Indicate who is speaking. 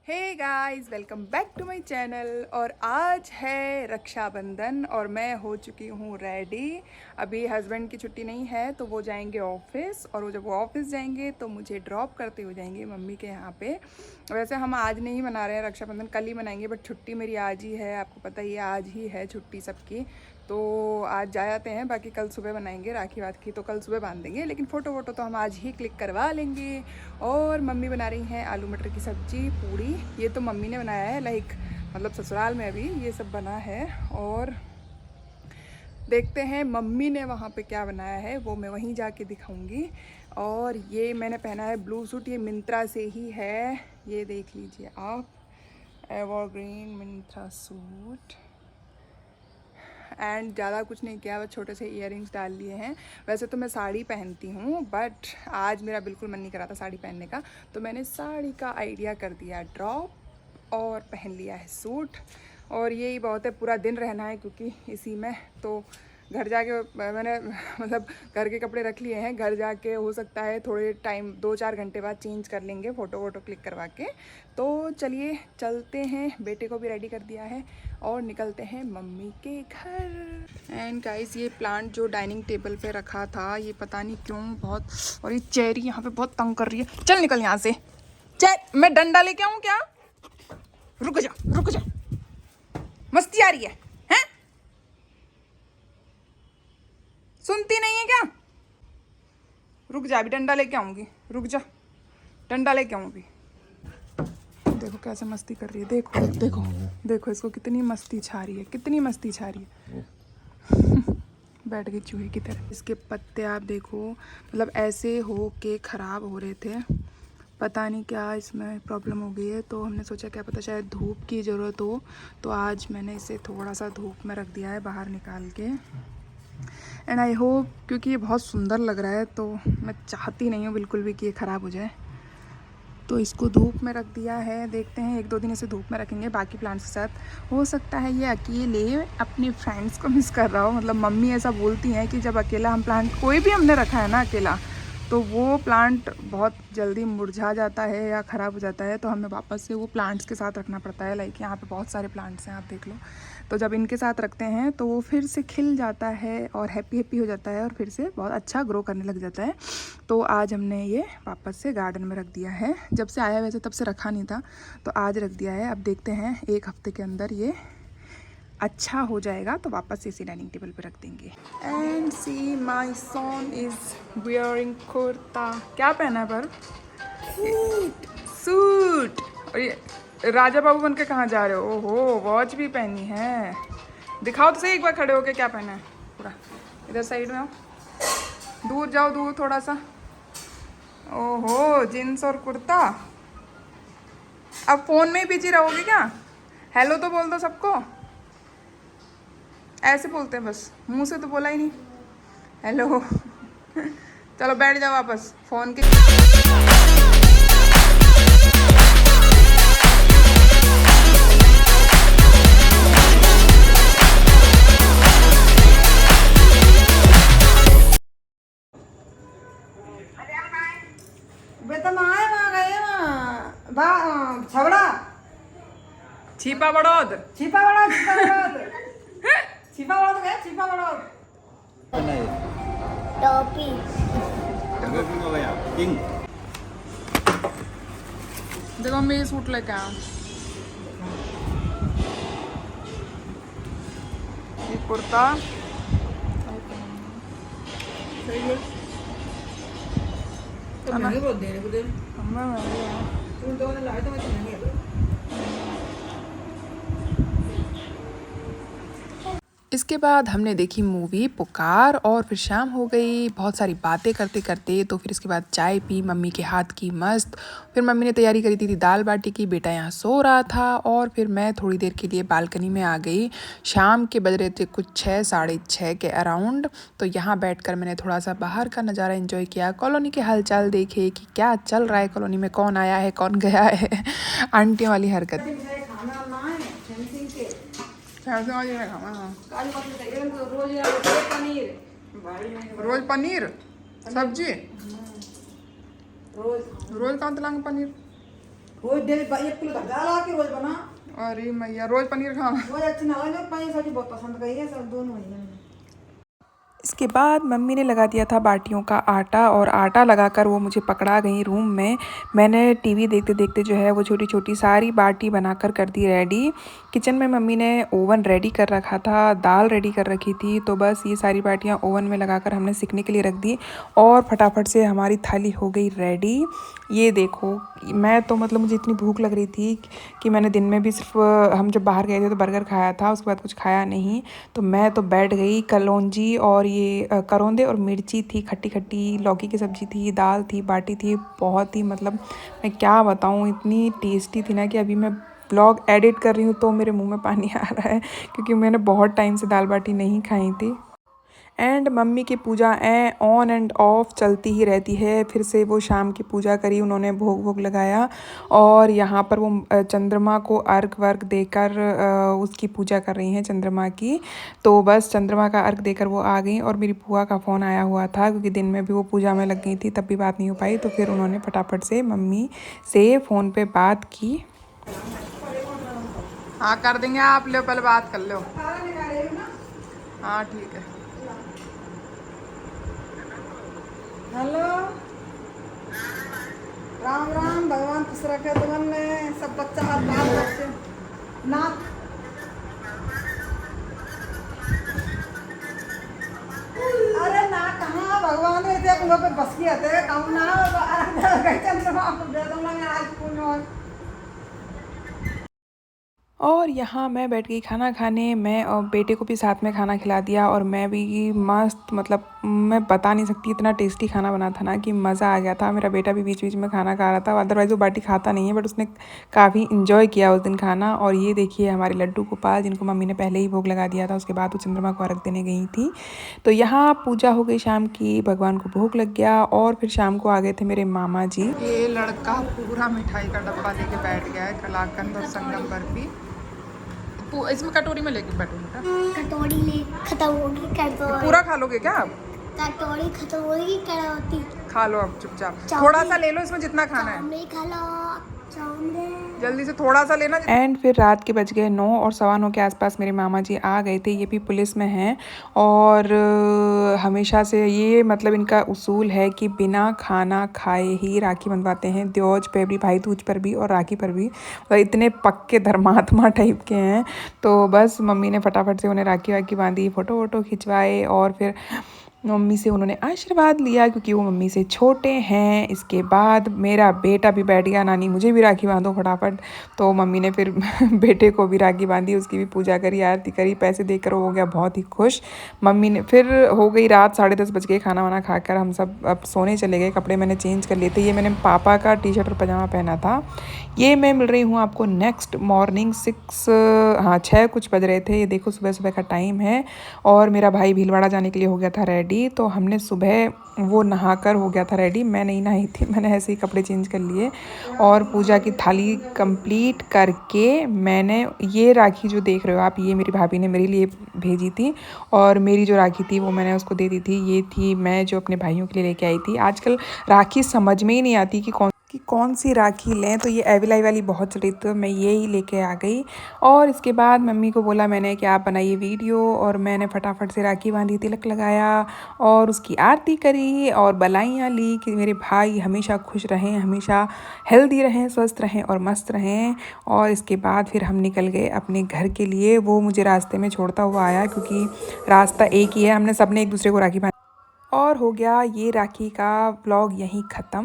Speaker 1: Hey guys, welcome back to my channel. और आज है रक्षाबंधन और मैं हो चुकी हूँ रेडी। अभी हस्बैंड की छुट्टी नहीं है तो वो जाएंगे ऑफिस, और वो जब वो ऑफिस जाएंगे तो मुझे ड्रॉप करते हुए जाएंगे मम्मी के यहाँ पे। वैसे हम आज नहीं मना रहे हैं रक्षाबंधन, कल ही मनाएंगे, बट छुट्टी मेरी आज ही है। आपको पता ही है आज ही है छुट्टी सबकी, तो आज जा जाते हैं। बाकी कल सुबह बनाएंगे राखी वाखी, तो कल सुबह बांध देंगे, लेकिन फ़ोटो वोटो तो हम आज ही क्लिक करवा लेंगे। और मम्मी बना रही हैं आलू मटर की सब्ज़ी, पूड़ी। ये तो मम्मी ने बनाया है, लाइक मतलब ससुराल में अभी ये सब बना है। और देखते हैं मम्मी ने वहाँ पे क्या बनाया है, वो मैं वहीं जाके दिखाऊंगी। और ये मैंने पहना है ब्लू सूट, ये मिंत्रा से ही है, ये देख लीजिए आप, एवरग्रीन मिंत्रा सूट। एंड ज़्यादा कुछ नहीं किया, बस छोटे से इयररिंग्स डाल लिए हैं। वैसे तो मैं साड़ी पहनती हूँ, बट आज मेरा बिल्कुल मन नहीं कर रहा था साड़ी पहनने का, तो मैंने साड़ी का आइडिया कर दिया ड्रॉप और पहन लिया है सूट। और यही बहुत है, पूरा दिन रहना है क्योंकि इसी में। तो घर जाके मैंने मतलब घर के कपड़े रख लिए हैं, घर जाके हो सकता है थोड़े टाइम 2-4 घंटे बाद चेंज कर लेंगे फ़ोटो वोटो क्लिक करवा के। तो चलिए चलते हैं, बेटे को भी रेडी कर दिया है और निकलते हैं मम्मी के घर। एंड गाइस, ये प्लांट जो डाइनिंग टेबल पे रखा था, ये पता नहीं क्यों बहुत, और ये चेरी यहाँ पे बहुत तंग कर रही है। चल निकल यहाँ से, चल। मैं डंडा लेके आऊँ क्या? रुक जा रुक जा, मस्ती आ रही है? सुनती नहीं है क्या? रुक जा, अभी डंडा लेके आऊंगी, रुक जा, डंडा लेके आऊँ अभी। देखो कैसे मस्ती कर रही है, देखो देखो देखो, इसको कितनी मस्ती छा रही है, कितनी मस्ती छा रही है। बैठ गई चूहे की तरह। इसके पत्ते आप देखो, मतलब ऐसे हो के ख़राब हो रहे थे, पता नहीं क्या इसमें प्रॉब्लम हो गई है। तो हमने सोचा क्या पता शायद धूप की ज़रूरत हो, तो आज मैंने इसे थोड़ा सा धूप में रख दिया है बाहर निकाल के। एंड आई होप, क्योंकि ये बहुत सुंदर लग रहा है तो मैं चाहती नहीं हूँ बिल्कुल भी कि ये ख़राब हो जाए, तो इसको धूप में रख दिया है। देखते हैं 1-2 दिन इसे धूप में रखेंगे बाकी प्लांट्स के साथ। हो सकता है ये अकेले अपने फ्रेंड्स को मिस कर रहा हो, मतलब मम्मी ऐसा बोलती हैं कि जब अकेला हम प्लांट कोई भी हमने रखा है ना अकेला, तो वो प्लांट बहुत जल्दी मुरझा जाता है या ख़राब हो जाता है, तो हमें वापस से वो प्लांट्स के साथ रखना पड़ता है। लाइक यहाँ पे बहुत सारे प्लांट्स हैं, आप देख लो। तो जब इनके साथ रखते हैं तो वो फिर से खिल जाता है और हैप्पी हो जाता है और फिर से बहुत अच्छा ग्रो करने लग जाता है। तो आज हमने ये वापस से गार्डन में रख दिया है। जब से आया वैसे तब से रखा नहीं था, तो आज रख दिया है। अब देखते हैं 1 हफ्ते के अंदर ये अच्छा हो जाएगा तो वापस से इसी डाइनिंग टेबल पे रख देंगे। And see my son is wearing kurta. क्या पहना है पर? सूट। और ये राजा बाबू बन के कहाँ जा रहे हो? ओहो, वॉच भी पहनी है। दिखाओ तो सही एक बार खड़े होके क्या पहना है पूरा। इधर साइड में आओ, दूर जाओ, दूर थोड़ा सा। ओहो, जीन्स और कुर्ता। अब फ़ोन में ही बिजी रहोगे क्या? हेलो तो बोल दो सबको। ऐसे बोलते हैं बस, मुंह से तो बोला ही नहीं हेलो। चलो बैठ जाओ वापस फ़ोन के।
Speaker 2: छबड़ा
Speaker 1: छिपा बड़ौद।
Speaker 2: छिपा बड़ा छिपा बड़ा गया छिपा बड़ा
Speaker 3: टोपी
Speaker 1: देखो मैं ये सूट लेके आया, ये कुर्ता सही है।
Speaker 2: तो महंगे बहुत दे रहे बुदे
Speaker 1: मैं
Speaker 2: तुम तो लाए तो मैं महंगे है।
Speaker 1: इसके बाद हमने देखी मूवी पुकार, और फिर शाम हो गई। बहुत सारी बातें करते करते तो फिर इसके बाद चाय पी मम्मी के हाथ की मस्त। फिर मम्मी ने तैयारी करी थी दाल बाटी की, बेटा यहाँ सो रहा था। और फिर मैं थोड़ी देर के लिए बालकनी में आ गई। शाम के बज रहे थे कुछ 6-6:30 के अराउंड। तो यहाँ बैठकर मैंने थोड़ा सा बाहर का नज़ारा एंजॉय किया, कॉलोनी के हालचाल देखे कि क्या चल रहा है कॉलोनी में, कौन आया है कौन गया है। आंटियों वाली हरकत। रोज पनीर सब्जी, रोज कहाँ तलांगे पनीर?
Speaker 2: रोज डेली 1 किलो तक दाल आके रोज बना।
Speaker 1: अरे मैया रोज पनीर खाना।
Speaker 2: रोज अच्छी ना लगे, पनीर सब्जी बहुत पसंद करी है सब दोनों महीने में।
Speaker 3: इसके बाद मम्मी ने लगा दिया था बाटियों का आटा, और आटा लगाकर वो मुझे पकड़ा गई रूम में। मैंने टीवी देखते देखते जो है वो छोटी छोटी सारी बाटी बनाकर कर दी रेडी। किचन में मम्मी ने ओवन रेडी कर रखा था, दाल रेडी कर रखी थी, तो बस ये सारी बाटियां ओवन में लगाकर हमने सिकने के लिए रख दी और फटाफट से हमारी थाली हो गई रेडी। ये देखो, मैं तो मतलब मुझे इतनी भूख लग रही थी कि मैंने दिन में भी सिर्फ हम जब बाहर गए थे तो बर्गर खाया था, उसके बाद कुछ खाया नहीं। तो मैं तो बैठ गई। कलौंजी और ये करौंदे और मिर्ची थी, खट्टी खट्टी, लौकी की सब्ज़ी थी, दाल थी, बाटी थी। बहुत ही मतलब मैं क्या बताऊँ, इतनी टेस्टी थी ना कि अभी मैं ब्लॉग एडिट कर रही हूँ तो मेरे मुंह में पानी आ रहा है, क्योंकि मैंने बहुत टाइम से दाल बाटी नहीं खाई थी। एंड मम्मी की पूजा ऑन एंड ऑफ चलती ही रहती है। फिर से वो शाम की पूजा करी, उन्होंने भोग भोग लगाया और यहाँ पर वो चंद्रमा को अर्घ वर्घ देकर उसकी पूजा कर रही हैं, चंद्रमा की। तो बस चंद्रमा का अर्घ देकर वो आ गई और मेरी बुआ का फ़ोन आया हुआ था, क्योंकि दिन में भी वो पूजा में लग गई थी, तब भी बात नहीं हो पाई। तो फिर उन्होंने फटाफट से मम्मी से फ़ोन पे बात की।
Speaker 1: हाँ कर देंगे, आप लो पहले बात कर लो। हाँ ठीक है।
Speaker 2: हेलो, राम राम, भगवान खुश रखे तुमन ने सब बच्चा हाथ बाल बच्चे ना। अरे ना कहाँ भगवान ने थे पे बस किया थे कहूँ ना चंद्रमा को दे दूंगा मैं आज पूर्ण।
Speaker 3: और यहाँ मैं बैठ गई खाना खाने। मैं और बेटे को भी साथ में खाना खिला दिया और मैं भी मस्त, मतलब मैं बता नहीं सकती, इतना टेस्टी खाना बना था ना कि मज़ा आ गया था। मेरा बेटा भी बीच बीच में खाना खा रहा था, अदरवाइज़ वो बाटी खाता नहीं है, बट उसने काफ़ी इंजॉय किया उस दिन खाना। और ये देखिए हमारे लड्डू गोपाल, जिनको मम्मी ने पहले ही भोग लगा दिया था, उसके बाद वो चंद्रमा को अर्घ देने गई थी। तो यहाँ पूजा हो गई शाम की, भगवान को भोग लग गया और फिर शाम को आ गए थे मेरे मामा जी।
Speaker 1: ये लड़का पूरा मिठाई का डब्बा लेके बैठ गया है, कलाकंद और संगम बर्फी। इसमें कटोरी में लेके बैठो बेटा।
Speaker 4: कटोरी ले खत्म होगी, कटोरी
Speaker 1: पूरा खा लोगे क्या आप?
Speaker 4: कटोरी खत्म होगी, कटोरी
Speaker 1: खा लो अब चुपचाप, थोड़ा सा ले लो, इसमें जितना खाना है।
Speaker 4: चावल खा लो, चावल
Speaker 1: जल्दी से थोड़ा सा लेना।
Speaker 3: एंड फिर रात के बज गए 9 और 9:15 के आसपास मेरे मामा जी आ गए थे। ये भी पुलिस में हैं और हमेशा से ये मतलब इनका उसूल है कि बिना खाना खाए ही राखी बंधवाते हैं, द्योज पे भी, भाई दूज पर भी और राखी पर भी। और इतने पक्के धर्मात्मा टाइप के हैं। तो बस मम्मी ने फटाफट से उन्हें राखी वाखी बांधी, फ़ोटो वोटो खिंचवाए और फिर मम्मी से उन्होंने आशीर्वाद लिया, क्योंकि वो मम्मी से छोटे हैं। इसके बाद मेरा बेटा भी बैठ गया, नानी मुझे भी राखी बांधो फटाफट। तो मम्मी ने फिर बेटे को भी राखी बांधी, उसकी भी पूजा करी, आरती करी, पैसे देकर हो गया बहुत ही खुश। मम्मी ने फिर हो गई रात, 10:30 बज गए। खाना वाना खाकर हम सब अब सोने चले गए। कपड़े मैंने चेंज कर लिए थे। ये मैंने पापा का टी शर्ट और पजामा पहना था। ये मैं मिल रही हूँ आपको नेक्स्ट मॉर्निंग 6 कुछ बज रहे थे। ये देखो सुबह सुबह का टाइम है और मेरा भाई भीलवाड़ा जाने के लिए हो गया था रेडी। तो हमने सुबह वो नहाकर हो गया था रेडी। मैं नहीं नहाई थी, मैंने ऐसे ही कपड़े चेंज कर लिए और पूजा की थाली कंप्लीट करके मैंने ये राखी जो देख रहे हो आप, ये मेरी भाभी ने मेरे लिए भेजी थी और मेरी जो राखी थी वो मैंने उसको दे दी थी। ये थी मैं जो अपने भाइयों के लिए लेके आई थी। आजकल राखी समझ में ही नहीं आती कि कौन सी राखी लें, तो ये एविलाई वाली बहुत चली, तो मैं ये ही लेके आ गई। और इसके बाद मम्मी को बोला मैंने कि आप बनाइए वीडियो, और मैंने फटाफट से राखी बांधी, तिलक लगाया और उसकी आरती करी और बलाइयाँ ली कि मेरे भाई हमेशा खुश रहें, हमेशा हेल्दी रहें, स्वस्थ रहें और मस्त रहें। और इसके बाद फिर हम निकल गए अपने घर के लिए। वो मुझे रास्ते में छोड़ता हुआ आया, क्योंकि रास्ता एक ही है। हमने सबने एक दूसरे को राखी बांधी और हो गया। ये राखी का व्लॉग यहीं ख़त्म।